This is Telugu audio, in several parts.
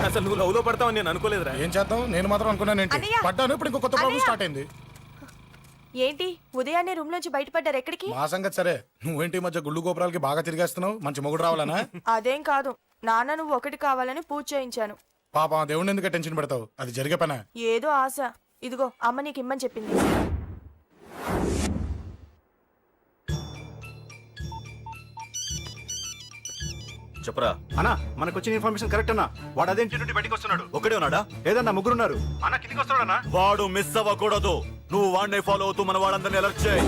అసలు నువ్వు లవ్ లో పడతావు నేను అనుకోలేదురా. ఏం చేద్దాం, నేను మాత్రం అనుకున్నాను ఏంటి, పడ్డాను. ఇప్పుడు ఇంకో కొత్త ప్రాబ్లం స్టార్ట్ అయింది. ఏంటి ఉదయాన్నే రూమ్ నుంచి బయటపడ్డారు? ఎక్కడికి? మా సంగతి సరే, నువ్వేంటి మధ్య గుళ్ళు గోపురాలకి బాగా తిరిగేస్తున్నావు? మంచి మొగుడు రావాలనా? అదేం కాదు నాన్న, నువ్వు ఒకటి కావాలని పూజ చేయించాను. పాప దేవుడిని ఎందుకు టెన్షన్ పెడతావు? అది జరిగే పనా? ఏదో ఆశ. ఇదిగో అమ్మ నీకు ఇమ్మని చెప్పింది. చెప్పరా అన్నా, మనకు వచ్చిన ఇన్ఫర్మేషన్ కరెక్ట్ అన్నా. వాడు అదేంటి నుండి బయటకు వస్తున్నాడు. ఒకడే ఉన్నాడా? ఏదన్నా ముగ్గురున్నారు. అన్న కిందికి వస్తున్నాడన్నా. వాడు మిస్ అవ్వకూడదు. నువ్వు వాడిని ఫాలో అవుతూ మన వాళ్ళందరినీ అలర్ట్ చేయి.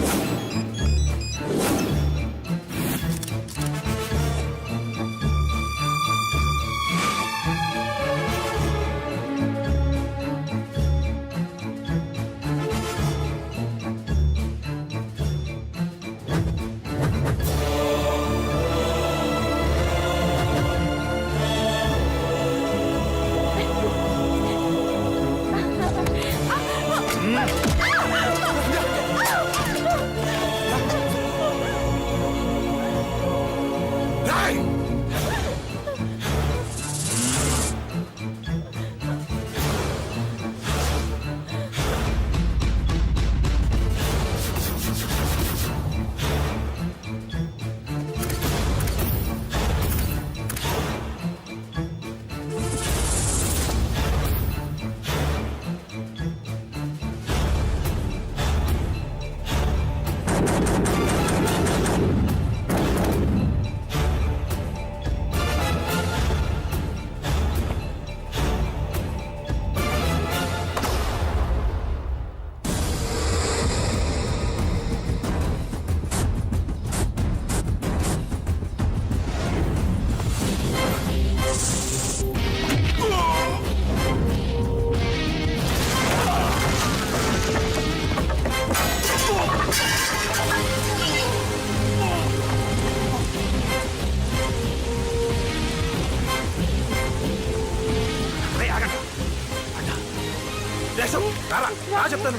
చెప్తాను.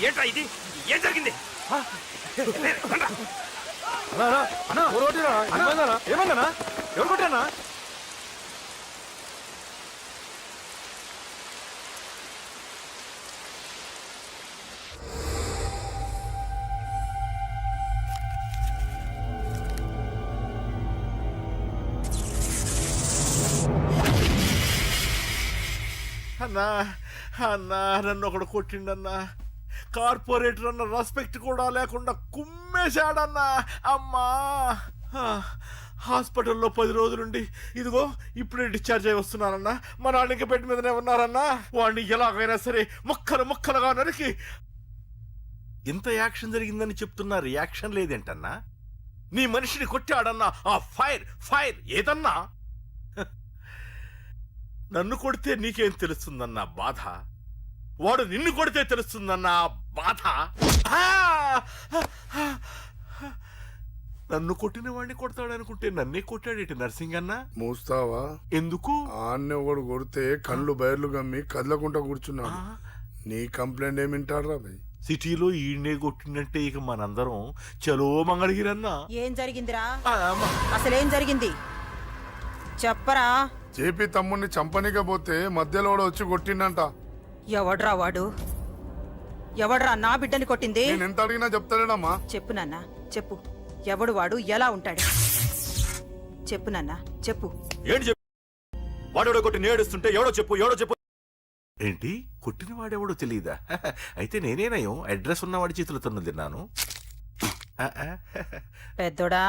ఏంట్రా ఇది? ఏం జరిగింది? ఏమన్నా ఎవరు కొట్టానా? అన్నా అన్నా, నన్ను ఒకడు కొట్టిండన్నా. కార్పొరేటర్ అన్న రెస్పెక్ట్ కూడా లేకుండా కుమ్మేశాడన్నా. అమ్మా, హాస్పిటల్లో 10 రోజులుండి ఇదిగో ఇప్పుడే డిశ్చార్జ్ అయి వస్తున్నానన్నా. మా నాన్న ఇంకా బెడ్ మీదనే ఉన్నారన్నా. వాడిని ఎలాగైనా సరే ముక్కలుగా నరికి. ఇంత యాక్షన్ జరిగిందని చెప్తున్నా, రియాక్షన్ లేదేంటన్నా? నీ మనిషిని కొట్టాడన్నా. ఆ ఫైర్ ఏదన్నా? నన్ను కొడితే నీకేం తెలుస్తుందన్న బాధ, వాడు నిన్ను కొడితే తెలుస్తుందన్న బాధ. నన్ను కొట్టిన వాడిని కొడతాడనుకుంటే నన్నే కొట్టాడేటి నర్సింగన్న. మూస్తావా? ఎందుకు? ఆన్నే ఒకడు కొడితే కళ్ళు బయర్లు గమ్మి కదలకుండా కూర్చున్నాడు. నీ కంప్లైంట్ ఏమింటాడు రా భయ్? సిటీలో ఈయనే కొట్టిందంటే ఇక మనందరం చలో మంగళగిరన్నా. ఏం జరిగిందిరా? అసలేం జరిగింది చెప్పరా? జేపీ తమ్ముడిని చంపనికపోతే మధ్యలో వచ్చి కొట్టిండంట. ఎవడ్రా వాడు? ఎవడ్రా నా బిడ్డని కొట్టింది? నేను ఎంత అడిగినా చెప్తాడమ్మా. చెప్పు నాన్న, చెప్పు. ఎవడు వాడు? ఎలా ఉంటాడు? చెప్పు నాన్న, చెప్పు. ఏంటి చెప్పు? వాడెవడో కొట్టి నేడుస్తుంటే ఎవడో చెప్పు. ఏంటి? కొట్టిన వాడెవడో తెలియదా? అయితే నేనేనయం అడ్రస్ ఉన్నవాడి చేతులతో తిన్నాను. పెద్దోడా,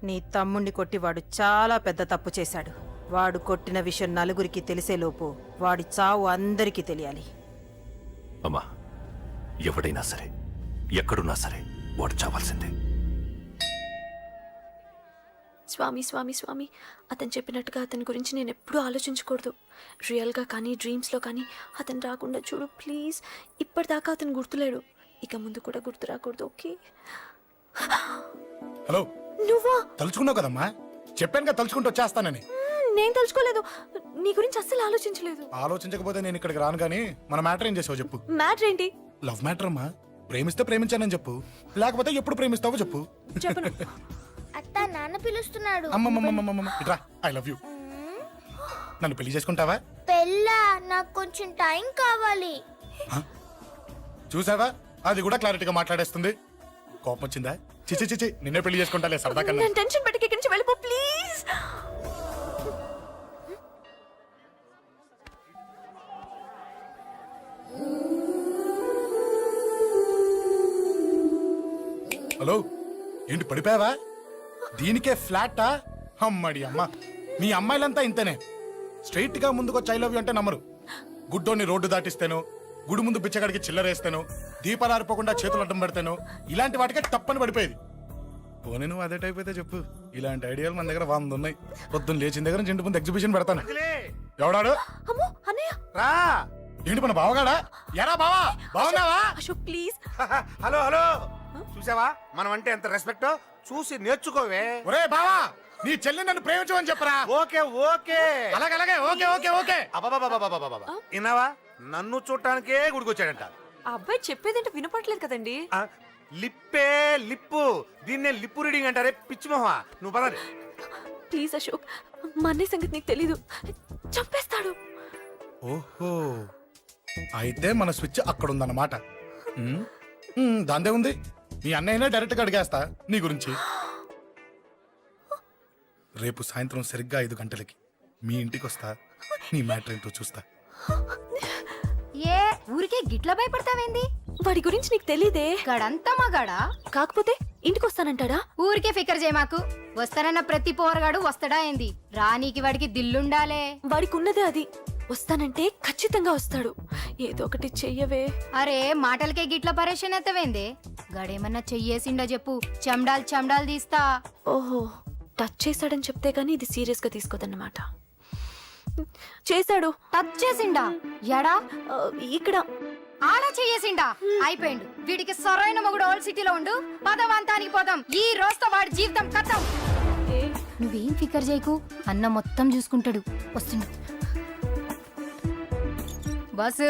నీ తమ్ముణ్ణి కొట్టి వాడు చాలా పెద్ద తప్పు చేశాడు. వాడు కొట్టిన విషయం నలుగురికి తెలిసేలోపు వాడి చావు అందరికీ తెలియాలి. అమ్మా, ఎవడైనా సరే ఎక్కడున్నా సరే వాడు చావాల్సిందే. స్వామి స్వామి స్వామి, అతను చెప్పినట్టుగా అతని గురించి నేను ఎప్పుడూ ఆలోచించకూడదు. రియల్గా కానీ డ్రీమ్స్లో కానీ అతను రాకుండా చూడు ప్లీజ్. ఇప్పటిదాకా అతను గుర్తులేడు, ఇక ముందు కూడా గుర్తు రాకూడదు. ఓకే? హలో, నువ్వా? తలుచుకున్నావు కదమ్మా, చెప్పాను కదా తలుచుకుంటూ వచ్చేస్తానని. నేను తలుచుకోలేదు, నీ గురించి అస్సలు ఆలోచించలేదు. ఆలోచించకపోతే నేను ఇక్కడికి రాను. కానీ మన మ్యాటర్ ఏం చేసావు చెప్పు. మ్యాటర్ ఏంటి? లవ్ మ్యాటర్ అమ్మా. ప్రేమిస్తే ప్రేమించానని చెప్పు, లేకపోతే ఎప్పుడు ప్రేమిస్తావో చెప్పు. చెప్పను. నాన్న పిలుస్తున్నాడు. అమ్మమ్మమ్మమ్మమ్మ ఇట్రా, ఐ లవ్ యూ. నన్ను పెళ్లి చేసుకుంటావా? పెళ్ళా? నాకు కొంచెం టైం కావాలి. చూసావా, అది కూడా క్లారిటీగా మాట్లాడేస్తుంది. కోపం వచ్చిందా? చిచి చిచి, నిన్నే పెళ్లి చేసుకుంటాలే సరదా కన్నా. నేను టెన్షన్ పెట్టి ఇక్కడి నుంచి వెళ్ళిపో ప్లీజ్. హలో, ఏంటి పడిపోయావా? దీనికే ఫ్లాటా? అమ్మడి అమ్మ, మీ అమ్మాయిలంతా ఇంతనే. స్ట్రైట్ గా ముందుకొచ్చి ఐ లవ్ యూ అంటే నమ్మరు. గుడ్డోని రోడ్డు దాటిస్తాను, గుడి ముందు బిచ్చగాడికి చిల్లరేస్తాను, దీపాలు ఆరిపోకుండా చేతులు అడ్డం పెడతాను, ఇలాంటి వాటికే తప్పని పడిపోయేది. పోనీ నువ్వు అదే టైప్ అయితే చెప్పు, ఇలాంటి ఐడియాలు మన దగ్గర 100 ఉన్నాయి. పొద్దున్న లేచిన దగ్గర నుంచి ఇంటి ముందు ఎగ్జిబిషన్ పెడతాను. ఎవడాడు? అమ్మో అన్నయ్య. రా. ఏంటి మన బావగాడా? ఎరా బావా, బావున్నావా? అశోక్ ప్లీజ్. హలో హలో, చూసావా మనం అంటే ఎంత రెస్పెక్ట్? చూసి నేర్చుకోవే. ఒరే బావా, నీ చెల్లి నన్ను ప్రేమించమని చెప్పరా. ఓకే ఓకే, అలాగే ఓకే ఓకే ఓకే. అబాబాబాబాబాబాబా, విన్నావా? నన్ను చూడటానికే గుడికొచ్చాడంట. ఆ అబ్బాయి చెప్పేదంటే వినపడలేదు కదండి. ఆ, లిప్పే లిప్పు, దీన్నే లిప్పు రీడింగ్ అంటారే పిచ్చి మొహ. నువ్వు పదండి. ప్లీజ్ అశోక్, మా అన్నయ్య సంగతి నీకు తెలీదు, చంపేస్తాడు. ఓహో, అయితే మన స్విచ్ అక్కడ ఉందన్నమాట. దాందే ఉంది, మీ అన్నయ్యనే డైరెక్ట్ గా అడిగేస్తా నీ గురించి. రేపు సాయంత్రం సరిగ్గా 5 గంటలకి మీ ఇంటికి వస్తా, నీ మ్యాటర్ ఏంటో చూస్తా. ఏ ఊరికే గిట్ల భయపడతావేంది? వాడి గురించి నీకు తెలీదే. గడంతా మగాడా? కాకపోతే ఇంటికి వస్తానంటాడా? ఊరికే ఫికర్ చేయమాకు. వస్తానన్న ప్రతి పోరగాడు వస్తాడా ఏంది? రానీకి వాడికి దిల్లుండాలే. వాడికి ఉన్నదే అది. వస్తానంటే ఖచ్చితంగా వస్తాడు. ఏదో ఒకటి చెయ్యవే. అరే మాటలకే గిట్ల పరేషన్ ఎత్తవేంది? గడేమన్నా చెయ్యేసిండో చెప్పు, చెమ్డాల్ తీస్తా. ఓహో, టచ్ చేశాడని చెప్తే గానీ ఇది సీరియస్ గా తీసుకోదన్నమాట. చేశాడు. టచ్ చేసిండా? ఎడా? ఇక్కడ. ఆడా చెయ్యేసిండా? అయిపోయిండు. వీడికి సరైన మొగుడు ఓల్డ్ సిటీలో ఉండు. పదవంతానికి పోదాం. ఈ రోజుతో వాడి జీవితం కథం. నువ్వేం ఫికర్ చేయకు, అన్న మొత్తం చూసుకుంటాడు. వస్తుండు. బాసు,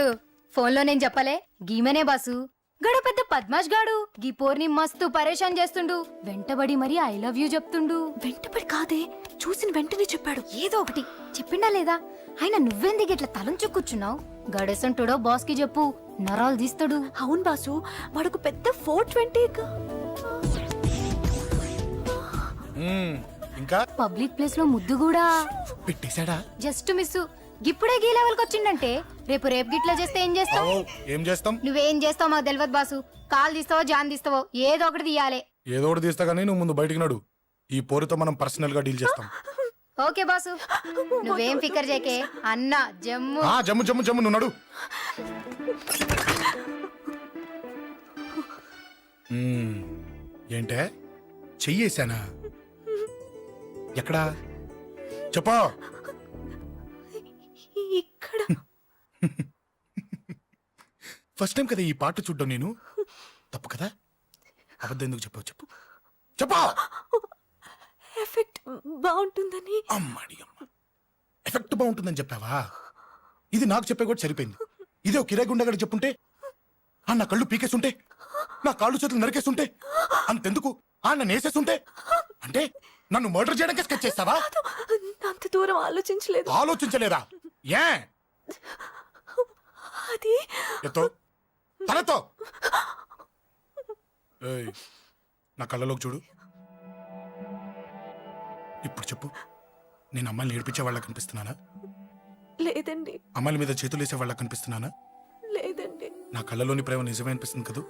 ఫోన్లో నేను చెప్పలే, గీమనే బాసు. గడ పెద్ద పద్మాష్ గాడు గీ పోర్ని మస్తు పరేషాన్ చేస్తుండు. వెంటబడి మరి ఐ లవ్ యూ చెప్తుండు. వెంటపడి కాదే, చూసిన వెంటనే చెప్పాడు. ఏదో ఒకటి చెప్పిండా లేదా? ఆయన నువ్వెందుకు ఇట్లా తలంచు కూర్చున్నావు? గడేసంటుడో బాస్ కి చెప్పు, నరాలు తీస్తాడు. అవును బాసు, వాడుకు పెద్ద 420. ఇంకా పబ్లిక్ ప్లేస్ లో ముద్దు కూడా పెట్టేశాడా? Just miss. ఇప్పుడే గీ లెవెల్ కి వచ్చిండంటే రేపు గిట్లా చేస్తే ఏం చేస్తావు? ఏం చేస్తాం? నువ్వేం చేస్తావు మాకు తెలియదు బాసు. కాల్ తీస్తావో జాన్ తీస్తావో ఏదో ఒకటి తీయాలి. ఏదో ఒకటి తీస్తా కానీ నువ్వు ముందు బయటికి నడు. ఈ పోరుతో మనం పర్సనల్ గా డీల్ చేస్తాం. ఓకే బాసు, నువ్వేం ఫికర్ చేకే. అన్న జమ్ము. జమ్ము జమ్ము జమ్ము, నువ్వు నడు. ఏంటే చెయ్యేశానా? ఎక్కడా చెప్పా? ఇక్కడ. ఫస్ట్ టైం కదా ఈ పాట చూడ్డం నేను. తప్పు కదా? అబద్ధం ఎందుకు చెప్పావు? చెప్పు చెప్పా. ఎఫెక్ట్ బాగుంటుందని. అమ్మాడి అమ్మ, ఎఫెక్ట్ బాగుంటుందని చెప్పావా? ఇది నాకు చెప్పే కూడా సరిపోయింది. ఇదే ఒక కిరాయి గుండెగాడు చెప్పుంటే, నా కళ్ళు పీకేస్తుంటే, నా కాళ్ళు చేతులు నరికేస్తుంటే, అంతెందుకు నన్ను వేసేస్తుంటే, అంటే నన్ను మర్డర్ చేయడానికి స్కెచ్ చేస్తావా? అంత దూరం ఆలోచించలేదు. ఆలోచించలేదా? ఏ అది ఎత్తో తలతో. నా కళ్ళలోకి చూడు. ఇప్పుడు చెప్పు, నేను అమ్మాయిని ఏడిపించే వాళ్ళ కనిపిస్తున్నానా? లేదండి. అమ్మాయిల మీద చేతులు వేసే వాళ్ళ కనిపిస్తున్నానా? లేదండి. నా కళ్ళలోని ప్రేమ నిజమే అనిపిస్తుంది కదూ?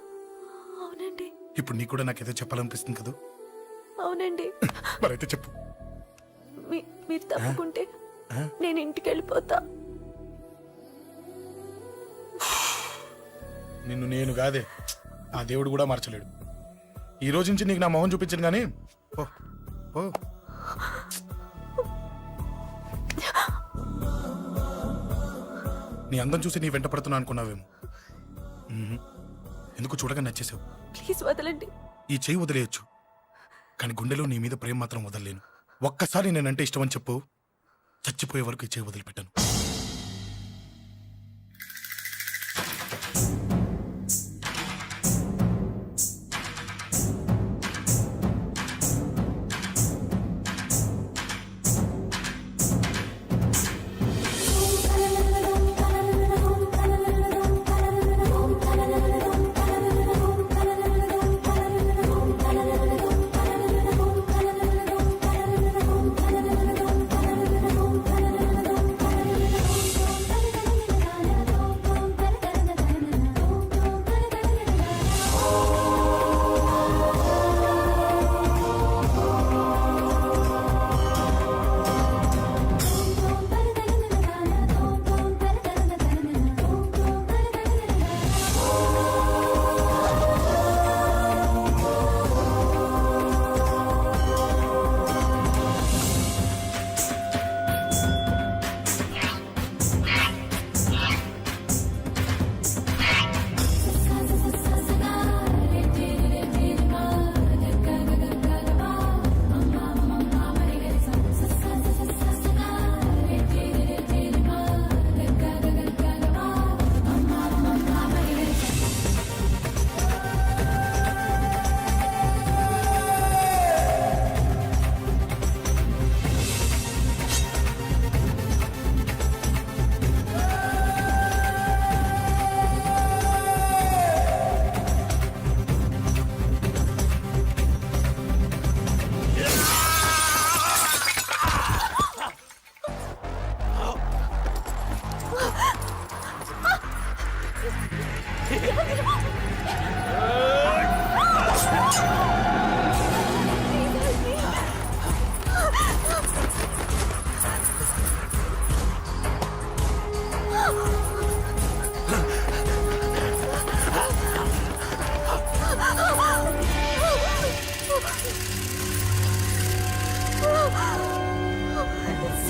అవునండి. ఇప్పుడు నీకు కూడా నాకేదో చెప్పాలనిపిస్తుంది కదూ? అవునండి. మరైతే చెప్పు. మీరు తప్పుకుంటే నేను ఇంటికి వెళ్ళిపోతా. నిన్ను నేను కాదే, ఆ దేవుడు కూడా మార్చలేడు. ఈ రోజు నుంచి నీకు నా మొహం చూపించను కానీ ఓ ఓ. నీ అందం చూసి నీ వెంట పడుతున్నా అనుకున్నావేమో. ఎందుకు చూడగా నచ్చేసావు. ప్లీజ్ వదలండి. ఈ చెయ్యి వదిలేయచ్చు, కానీ గుండెలో నీ మీద ప్రేమ మాత్రం వదలలేను. ఒక్కసారి నేనంటే ఇష్టమని చెప్పు, చచ్చిపోయే వరకు ఈ చెయ్యి వదిలిపెట్టాను.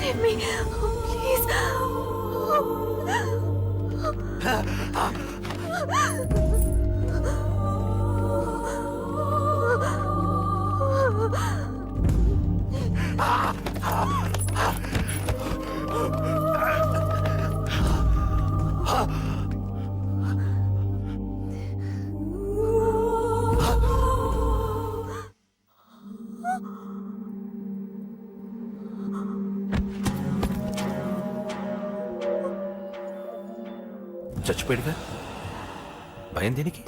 Save me please. చచ్చిపోయాడుగా, భయం దేనికి?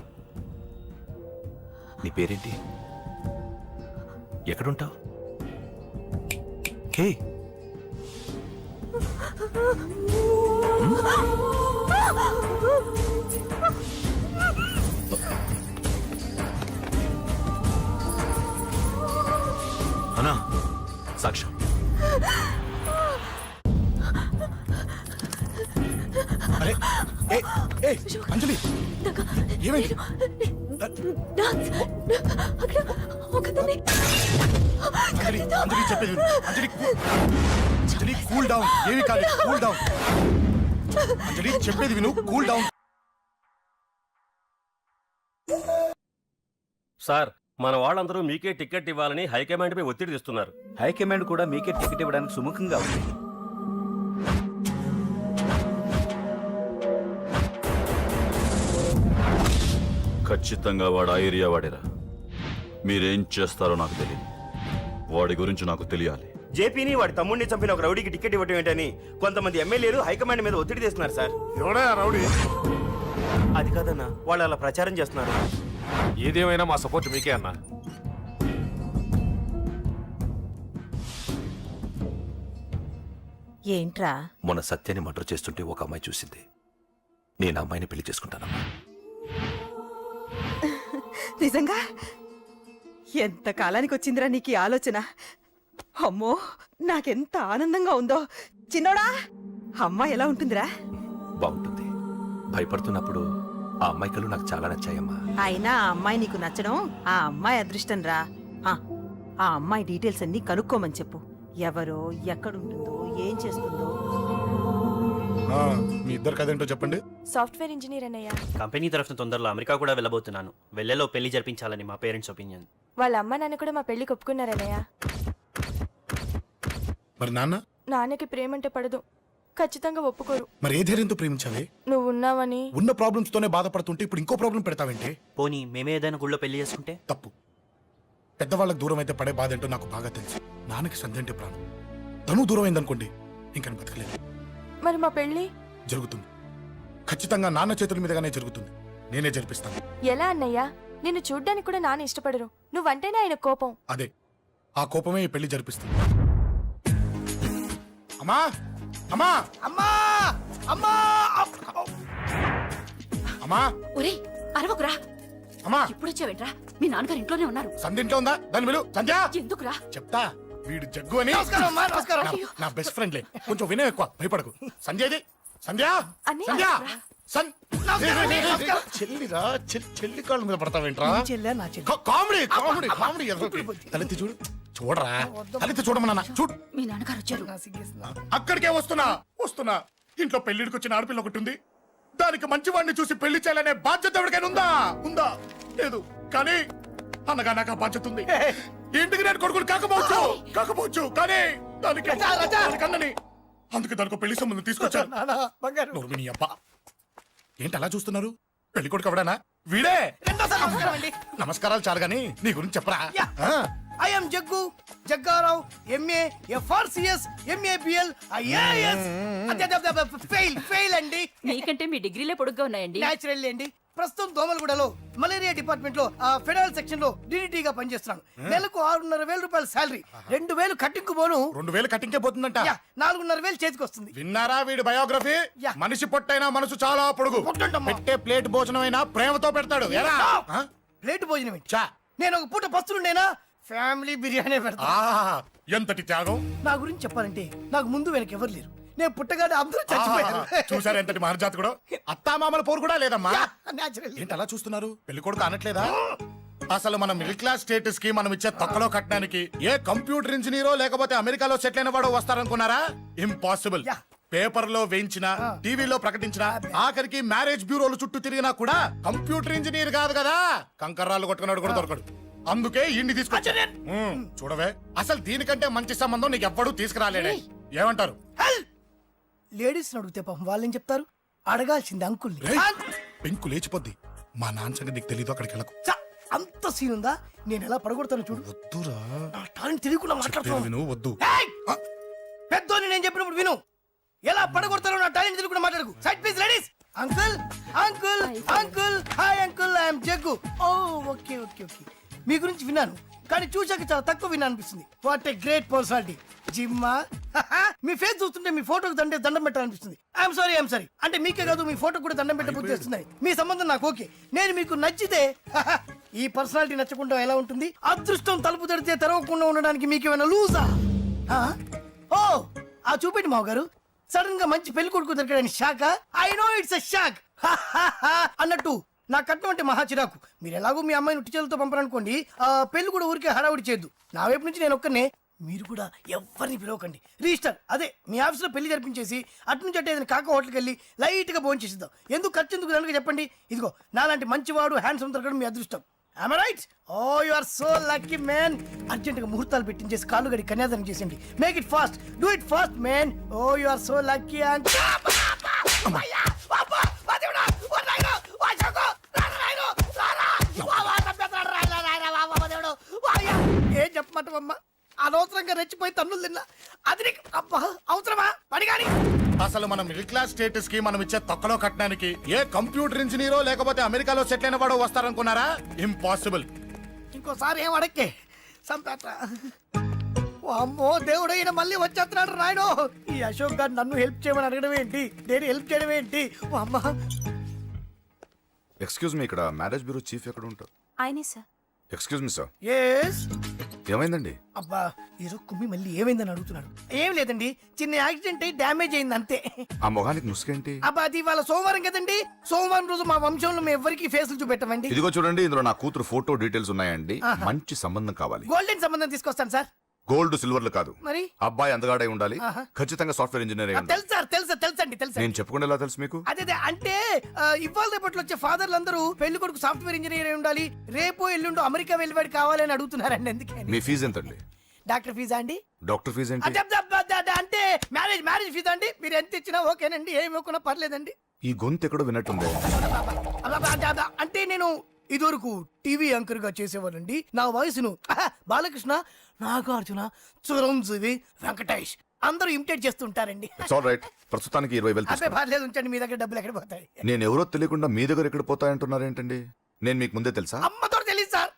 నీ పేరేంటి? ఎక్కడుంటావు? హే, అన్నా సాక్ష్యం. అరే ఏ ఏ అంజలి ఏమైంది? డాన్స్ అక్కడ ఒకదాన్ని అంజలి అంజలి చెప్పేది విను. అంజలి అంజలి కూల్ డౌన్. ఏమి కాదు, కూల్ డౌన్. అంజలి చెప్పేది విను, కూల్ డౌన్. సార్, మన వాళ్ళందరూ మీకే టికెట్ ఇవ్వాలని హైకమాండ్ పై ఒత్తిడి తెస్తున్నారు. హైకమాండ్ కూడా మీకే టికెట్ ఇవ్వడానికి సుముఖంగా ఉంది. ఖచ్చితంగా వాడు ఆ ఏరియా వాడేరా. మీరేం చేస్తారో నాకు తెలియదు. వాడి గురించి నాకు తెలియాలి. జేపీని వాడి తమ్ముడిని చంపిన ఒక రౌడీకి టికెట్ ఇవ్వటం ఏంటని కొంతమంది ఎమ్మెల్యేలు హైకమాండ్ మీద ఒత్తిడి తెస్తున్నారు సార్. ఎవడా రౌడీ? అది కాదన్నా, వాళ్ళు అలా ప్రచారం చేస్తున్నారు. ఏదేమైనా మా సపోర్ట్ మీకే అన్నా. ఏంట్రా? మొన్న సత్యాన్ని మర్డర్ చేస్తుంటే ఒక అమ్మాయి చూసింది. నేను అమ్మాయిని పెళ్లి చేసుకుంటానమ్మా. నిజంగా? ఎంత కాలానికి వచ్చిందిరా నీకు ఈ ఆలోచన? అమ్మో, నాకెంత ఆనందంగా ఉందో. చిన్నోడా, అమ్మాయి ఎలా ఉంటుందిరా? బాగుంటుంది. భయపడుతున్నప్పుడు ఆ అమ్మాయి కళ్ళు నాకు చాలా నచ్చాయమ్మా. అయినా ఆ అమ్మాయి నీకు నచ్చడం ఆ అమ్మాయి అదృష్టం రా. ఆ అమ్మాయి డీటెయిల్స్ అన్ని కనుక్కోమని చెప్పు. ఎవరో, ఎక్కడుంటుందో, ఏం చేస్తుందో. మీ ఇద్దరు కదేంటో చెప్పండి. సాఫ్ట్వేర్ ఇంజనీర్ అన్నయ్య. కంపెనీ తరఫున తొందరలో అమెరికా కూడా వెళ్ళబోతున్నాను. వెళ్ళేలో పెళ్లి జరిపించాలని మా పేరెంట్స్ ఒపీనియన్. వాళ్ళ అమ్మ నాన్న కూడా మా పెళ్లికి ఒప్పుకున్నారన్నయ్య. మరి నాన్న? నాన్నకి ప్రేమంటే పడదు, ఖచ్చితంగా ఒప్పుకోరు. మరి ఏ ధైర్యంతో ప్రేమించావే? నువ్వు ఉన్నావని. ఉన్న ప్రాబ్లమ్స్ తోనే బాధపడుతుంటే ఇప్పుడు ఇంకో ప్రాబ్లం పెడతావేంటే? పోనీ మేమే ఏదైనా గుళ్ళో పెళ్లి చేసుకుంటే? తప్పు. పెద్దవాళ్ళకి దూరం అయితే పడే బాధ ఏంటో నాకు బాగా తెలుసు. నాన్నకి సంధి అంటే ప్రాణం. తను దూరం అయిందనుకోండి, ఇంకా బతకలేదు. మరి మా పెళ్లి జరుగుతుంది. ఖచ్చితంగా నాన్న చేతుల మీదగానే జరుగుతుంది. నేనే జరిపిస్తాను. ఎలా అన్నయ్య? నిన్ను చూడ్డానికి కూడా నాన్న ఇష్టపడరు. నువ్వంటేనే ఆయన కోపం. అదే, ఆ కోపమే ఈ పెళ్లి జరిపిస్తుంది. అమ్మా అమ్మా అమ్మా అమ్మా అమ్మా ఒరేయ్, అరవకురా. అమ్మా ఇప్పుడు వచ్చావేంట్రా? మీ నాన్నగారు ఇంట్లోనే ఉన్నారు. సంధ్య ఇంట్లో ఉందా? దాని విలు. సంధ్య ఎందుకురా? చెప్తా. వీడు జగ్గు అని నా బెస్ట్ ఫ్రెండ్లే. కొంచెం వినయం ఎక్కువ, భయపడకు. సంధ్యది. సంధ్య అన్నయ్య. సంధ్య చెల్లిరా, చెల్లి కాళ్ళ మీద పడతావేంట్రా? Comedy comedy comedy. తలెత్తి చూడు. చూడరా, తలెత్తి చూడమన్నా. చూడు, మీ నాన్నగారు వచ్చారు. అక్కడికే వస్తున్నా వస్తున్నా. ఇంట్లో పెళ్లిడికి వచ్చిన ఆడపిల్ల ఒకటి ఉంది. దానికి మంచివాడిని చూసి పెళ్లి చేయాలనే బాధ్యత ఎవరికైనా ఉందా? ఉందా? లేదు. కానీ అన్నగా నాకు ఆ బాధ్యత ఉంది. ఇంటికి నేను కొడుకుని కాకపోవచ్చు కానీ దానికి అన్నని. అందుకే దానికి పెళ్లి సంబంధం తీసుకొచ్చాను. నోర్మిని అబ్బా, ఏంటి అలా చూస్తున్నారు? పెళ్లి కొడుకు ఎవడానా? వీడే. నమస్కారాలు చాలు గాని నీ గురించి చెప్పరా. I'm Jaggu Jaggarao, MA FRCS, MABL, IAS. Fail అండి. నీకంటే మీ డిగ్రీలే పొడుగ్గా ఉన్నాయండి. న్యాచురల్ అండి. ప్రస్తుతం దోమలగూడలో మలేరియా డిపార్ట్మెంట్ లో ఫెడరల్ సెక్షన్ లో డిడిటీగా పనిచేస్తున్నాను. నెలకు 6,500 రూపాయల శాలరీ, 2,000 కట్టింకు పోను. 2,000 కట్టింకే పోతుందంట. 4,500 చేతికి వస్తుంది. విన్నారా వీడి బయోగ్రఫీ? మనిషి పొట్టైనా మనసు చాలా పొడుగు. పెట్టే ప్లేట్ భోజనం అయినా ప్రేమతో పెడతాడు. ప్లేట్ భోజనం చా. నేను ఒక పూట పస్తులుండేనా ఫ్యామిలీ బిర్యానీ పెడతా. ఎంతటి త్యాగం! నా గురించి చెప్పాలంటే నాకు ముందు వెనక ఎవరు లేరు. నేను పుట్టగానే అందరూ చచ్చిపోయారు. చూసారు ఎంతటి మహర్జాత్ కూడా. అత్తామామల పోరు కూడా లేదమ్మా. ఏంటి అలా చూస్తున్నారు? పెళ్లి కొడుకు అనట్లేదా? అసలు మన మిడిల్ క్లాస్ స్టేటస్ కి మనం ఇచ్చే తక్కువలో కట్టడానికి ఏ కంప్యూటర్ ఇంజనీరో లేకపోతే అమెరికాలో సెటిల్ అయిన వాడు వస్తారనుకున్నారా? ఇంపాసిబుల్. Yeah. పేపర్ లో వేయించిన, టీవీలో ప్రకటించిన, ఆఖరికి మ్యారేజ్ బ్యూరోలు చుట్టూ తిరిగినా కూడా కంప్యూటర్ ఇంజనీర్ కాదు కదా, కంకర్రాలు కొట్టుకున్నాడు కూడా దొరకడు. అందుకే ఇండి తీసుకొచ్చా. చూడవే, అసలు దీనికంటే మంచి సంబంధం నీకు ఎవ్వడూ తీసుకురాలేడే. ఏమంటారు? లేడీస్ అడిగితే పాపం వాళ్ళేం చెప్తారు? అడగాల్సింది అంకుల్. రేయ్, పెంకు లేచిపోద్ది. మా నాన్న సంగతి నీకు తెలీదు, అక్కడికి వెళ్ళకు. అంత సీన్ ఉందా? నేను ఎలా పడగొడతాను చూడు. వద్దురా, నా టాలెంట్ తెలియకుండా చెప్పేది మాట్లాడుతున్నాను. విను, వద్దు. పెద్దోని నేను చెప్పినప్పుడు విను. ఎలా పడగొడతారో నా టాలెంట్ తెలియకుండా మాట్లాడకు. Side please ladies. Uncle uncle uncle, hi uncle, I'm Jaggu. ఓ ఓకే ఓకే ఓకే, మీ గురించి విన్నాను కానీ చూశాక చాలా తక్కువ విన్నా అనిపిస్తుంది. What a great personality. జిమ్మా, మీ ఫేస్ చూస్తుంటే మీ ఫోటోకి దండం పెట్టాలనిపిస్తుంది. I'm sorry. అంటే మీకే కాదు, మీ ఫోటో కూడా దండం పెట్టబుద్ధి వస్తున్నాయి. మీ సంబంధం నాకు ఓకే. నేను మీకు నచ్చితే ఈ పర్సనాలిటీ నచ్చకుండా ఎలా ఉంటుంది? అదృష్టం తలుపు తెరితే తెరవకుండా ఉండడానికి మీకేమైనా లూజా? ఓ ఆ చూపెట్టి మావ గారు, సడన్ గా మంచి పెళ్లి కొడుకు దొరికాడని shock. I know it's a shock అన్నట్టు నా కట్నం అంటే మహా చిరాకు. మీరు ఎలాగో మీ అమ్మాయిని ఉట్టి చేతులతో పంపరనుకోండి, ఆ పెళ్లి కూడా ఊరికే హడావుడి చేయొద్దు. నా వైపు నుంచి నేను ఒక్కనే, మీరు కూడా ఎవరిని పిలవకండి. రిజిస్టర్ అదే మీ ఆఫీస్లో పెళ్లి జరిపించేసి అటు నుంచి అంటే ఏదైనా కాక హోటల్కి వెళ్ళి లైట్ గా భోజనం చేసిద్దాం. ఎందుకు ఖర్చు ఎందుకు కనుక చెప్పండి. ఇదిగో నాలాంటి మంచివాడు హ్యాండ్సమ్ దొరకడం మీ అదృష్టం. Am I right? Oh, you are so lucky, man. అర్జెంటుగా ముహూర్తాలు పెట్టించేసి కాళ్ళు గడి కన్యాదానం చేసింది. Make it fast, do it fast, man. Oh, you are so lucky. And ఏం చెప్పమంటావమ్మా? అనవసరంగా రెచ్చిపోయి తన్నులు తిన్నా. అది నీకు అబ్బా అవసరమా? పడిగాని అసలు మన మిడిల్ క్లాస్ స్టేటస్ కి మనం ఇచ్చే తక్కువలో కట్టడానికి ఏ కంప్యూటర్ ఇంజనీరో లేకపోతే అమెరికాలో సెటిల్ అయిన వాడు వస్తారనుకున్నారా? ఇంపాసిబుల్. ఇంకోసారి ఏం అడక్కే సంపేట. అమ్మో దేవుడు, ఈయన మళ్ళీ వచ్చేస్తున్నాడు రాయుడు. ఈ అశోక్ గారు నన్ను హెల్ప్ చేయమని అడగడం ఏంటి, నేను హెల్ప్ చేయడం ఏంటి? ఓ అమ్మ. ఎక్స్క్యూజ్ మీ, ఇక్కడ మ్యారేజ్ బ్యూరో చీఫ్ ఎక్కడ ఉంటారు? ఆయనే sir. Excuse me sir, yes. ఏమైందండి? అబ్బా ఈరోజు కుమ్మి మళ్ళీ ఏమైందని అడుగుతున్నాడు. ఏం లేదండి, చిన్న యాక్సిడెంట్ అయి డ్యామేజ్ అయింది అంతే. ఆ మొహానికి ముసుకేంటి? అబ్బా అది ఇవాళ సోమవారం కదండి. సోమవారం రోజు మా వంశంలో మేము ఎవరికి ఫేసులు చూపెట్టమండి. ఇదిగో చూడండి, ఇందులో నా కూతురు ఫోటో డీటెయిల్స్ ఉన్నాయండి. మంచి సంబంధం కావాలి. గోల్డెన్ సంబంధం తీసుకొస్తాను సార్. గోల్డ్ సిల్వర్లు కాదు, మరి అబ్బాయి అందగాడై ఉండాలి. ఖచ్చితంగా సాఫ్ట్వేర్ ఇంజనీర్ అయి ఉండాలి. తెలుసు సార్, తెలుసండి. నేను చెప్పకుండా ఎలా తెలుసు మీకు? అదే అంటే ఇవాళ రేపట్లో వచ్చే ఫాదర్లు అందరూ పెళ్లి కొడుకు సాఫ్ట్వేర్ ఇంజనీర్ అయి ఉండాలి, రేపు ఎల్లుండో అమెరికా వెళ్ళివాడు కావాలని అడుగుతున్నారండి. ఎందుకే? మీ ఫీజు ఎంతండి? డాక్టర్ ఫీజా అండి? డాక్టర్ ఫీజు ఏంటి? అంటే మ్యారేజ్ ఫీజా అండి. మీరు ఎంత ఇచ్చినా ఓకేనండి, ఏమి ఇవ్వకున్నా పర్లేదండి. ఈ గొంతు ఎక్కడో విన్నట్టుంది. అంటే నేను ఇదివరకు టీవీ యాంకర్ గా చేసేవాళ్ళండి. నా వయసును బాలకృష్ణ, నాగార్జున, చిరంజీవి, వెంకటేష్ అందరూ ఇమిటేట్ చేస్తుంటారండి. రైట్, ప్రస్తుతానికి 20,000 అదే పర్లేదు, ఉంచండి. మీ దగ్గర డబ్బులు ఎక్కడ పోతాయి? నేను ఎవరో తెలియకుండా మీ దగ్గర ఎక్కడ పోతాయంటున్నారేంటండి? నేను మీకు ముందే తెలుసా? అమ్మతో తెలియదు సార్.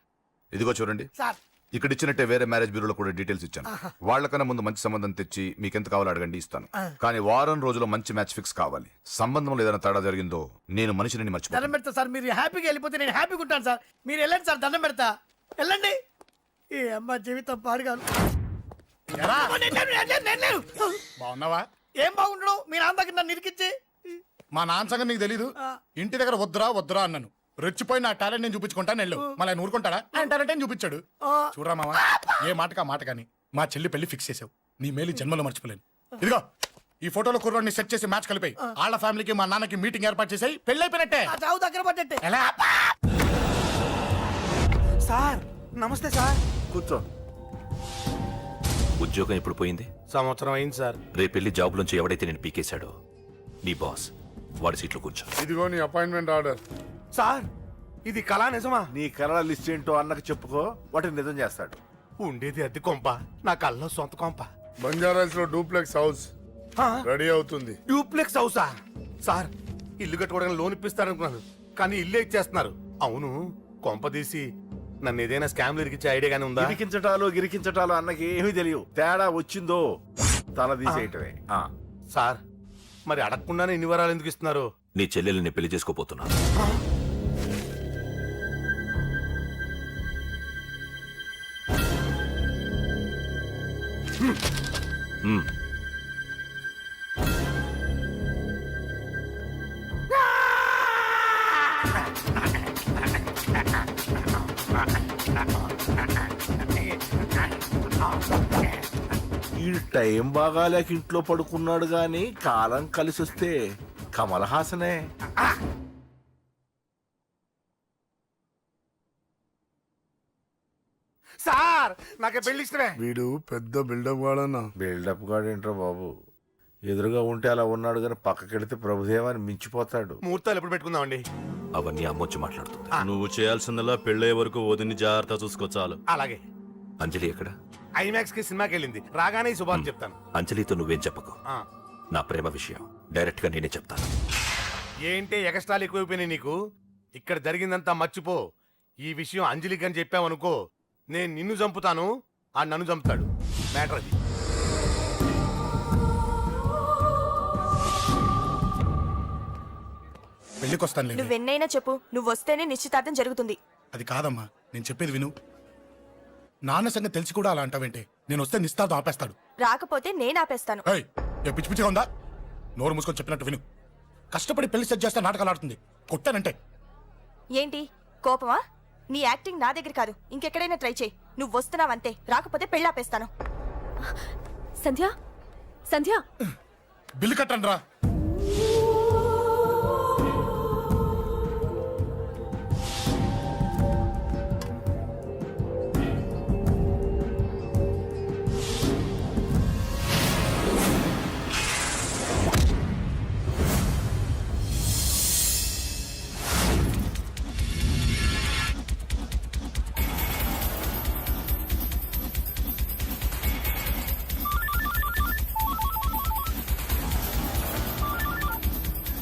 ఇదిగో చూడండి సార్, ఇక్కడ ఇచ్చినట్టే వేరే మ్యారేజ్ బ్యూరోలో కూడా డీటెయిల్స్ ఇచ్చాను. వాళ్ళకన్నా ముందు మంచి సంబంధం తెచ్చి మీకు ఎంత కావాలో అడగండి, ఇస్తాను. కానీ వారం రోజుల్లో మంచి మ్యాచ్ ఫిక్స్ కావాలి. సంబంధంలో ఏదైనా తేడా జరిగిందో నేను మనిషిని మర్చిపోతాను. దండం పెడతా సార్. మీరు హ్యాపీగా వెళ్ళిపోతే నేను హ్యాపీగా ఉంటాను సార్. మీరు వెళ్ళండి సార్, దండం పెడతా. వెళ్ళండి. ఏ అమ్మ జీవితం పాడుగాను. బాగున్నావా? ఏం బాగుండడం, మీ నాన్న దగ్గర నన్ను ఇరికిచ్చి. మా నాన్న సంగతి నీకు తెలీదు. ఇంటి దగ్గర వద్దురా అన్నాను. రెచ్చిపోయి నా టాలెంట్ నేను చూపించుకుంటాను వెళ్ళు. మళ్ళీ ఆయన ఊరుకుంటాడా? ఆయన టాలెంట్ అని చూపించాడు. చూడరా మావా, ఏ మాటకా మాట కానీ మా చెల్లి పెళ్లి ఫిక్స్ చేసావు. నీ మేలు జన్మలో మర్చిపోలేను. ఇదిగో ఈ ఫోటోలో కుర్రోడిని సెట్ చేసి మ్యాచ్ కలిపాయి. వాళ్ళ ఫ్యామిలీకి మా నాన్నకి మీటింగ్ ఏర్పాటు చేసాయి. పెళ్లి అయిపోయినట్టే. చావు దగ్గర పడ్డట్టే. ఎలా? సార్ నమస్తే సార్. కూర్చో. ఉద్యోగం ఎప్పుడు పోయింది? సంవత్సరం అయింది సార్. రేపెళ్ళి జాబ్ నుంచి ఎవడైతే నేను పీకేశాడో నీ బాస్, వాడి సీట్లో కూర్చో. ఇదిగో నీ అపాయింట్మెంట్ ఆర్డర్. సార్ ఇది కళా నిజమా? నీ కళల లిస్ట్ ఏంటో అన్నకు చెప్పుకో, వాటిని నిజం చేస్తాడు. ఉండేది అద్దె కొంప, నా కళ్ళలో సొంత కొంప. బంజారాస్ లో డూప్లెక్స్ హౌస్ రెడీ అవుతుంది. డూప్లెక్స్ హౌసా? సార్ ఇల్లు కట్టుకోవడానికి లోన్ ఇప్పిస్తారనుకున్నాను, కానీ ఇల్లే ఇచ్చేస్తున్నారు. అవును, కొంప తీసి నన్ను ఏదైనా స్కామ్ ఇరికించే ఐడియా గానీ ఉందా? గిరికించటాలు అన్నకి ఏమీ తెలియవు. తేడా వచ్చిందో తల తీసేయటమే. సార్ మరి అడగకుండానే ఇన్ని వరాలు ఎందుకు ఇస్తున్నారు? నీ చెల్లెల్ని పెళ్లి చేసుకోపోతున్నా. ఈ టైం బాగాలేక ఇంట్లో పడుకున్నాడు గాని కాలం కలిసి వస్తే కమల్ హాసనే. సార్ నాకే పెళ్లి ఇష్టమే. వీడు పెద్ద బిల్డప్ వాడన్నా. బిల్డప్ గాడేంట్రా బాబు, ఎదురుగా ఉంటే అలా ఉన్నాడు గాని పక్కకెడితే ప్రభుదేవాన్ని మించిపోతాడు. ముహూర్తాలు ఎప్పుడు పెట్టుకుందామండి? అవన్నీ అమ్మొచ్చి మాట్లాడుతుంది. నువ్వు చేయాల్సిందల్లా పెళ్ళే వరకు వదిని జాగ్రత్త చూసుకో చాలు. అలాగే. అంజలి ఎక్కడ? ఐమాక్స్ కి సినిమాకి వెళ్ళింది, రాగానే ఈ శుభాన్ని చెప్తాను. అంజలితో నువ్వేం చెప్పకు. నా ప్రేమ విషయం డైరెక్ట్ గా నేనే చెప్తాను. ఏంటి ఎగస్ట్రాలు ఎక్కువైపోయినాయి నీకు? ఇక్కడ జరిగిందంతా మర్చిపో. ఈ విషయం అంజలికి అని చెప్పావనుకో, నేను నిన్ను చంపుతాను, ఆ నన్ను చంపుతాడు. మ్యాటర్ అది. పెళ్లికొస్తాను. నువ్వెన్నైనా చెప్పు, నువ్వు వస్తేనే నిశ్చితార్థం జరుగుతుంది. అది కాదమ్మా, నేను చెప్పేది విను. నాన్న సంగతి తెలిసి కూడా అలా అంటావేంటి? నేను వస్తే నిస్తార్థం ఆపేస్తాడు. రాకపోతే నేను ఆపేస్తాను. ఏయ్, ఏ పిచ్చి పిచ్చిగా ఉందా? నోరు మూసుకొని చెప్పినట్టు విను. కష్టపడి పెళ్లి సెట్ చేస్తే నాటకాలు ఆడుతుంది. కొట్టానంటే ఏంటి కోపమా? నీ యాక్టింగ్ నా దగ్గర కాదు, ఇంకెక్కడైనా ట్రై చేయి. నువ్వు వస్తున్నావంతే, రాకపోతే పెళ్ళి ఆపేస్తాను. సంధ్య సంధ్య బిల్లు కట్టండి రా.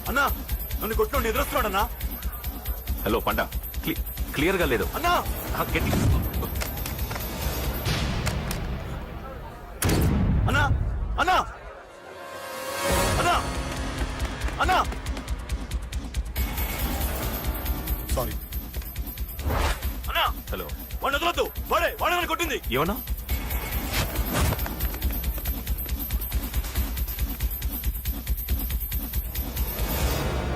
అన్నా నన్ను కొట్టు ఎదురొస్తున్నాడన్నా. హలో పండా, క్లియర్ గా లేదు అన్నా. గట్టి. అన్నా అన్నా అన్నా అన్నా. సారీ. అన్నా హలో, వాడిని వదలొద్దు. వాడే నన్ను కొట్టింది. ఏమన్నా?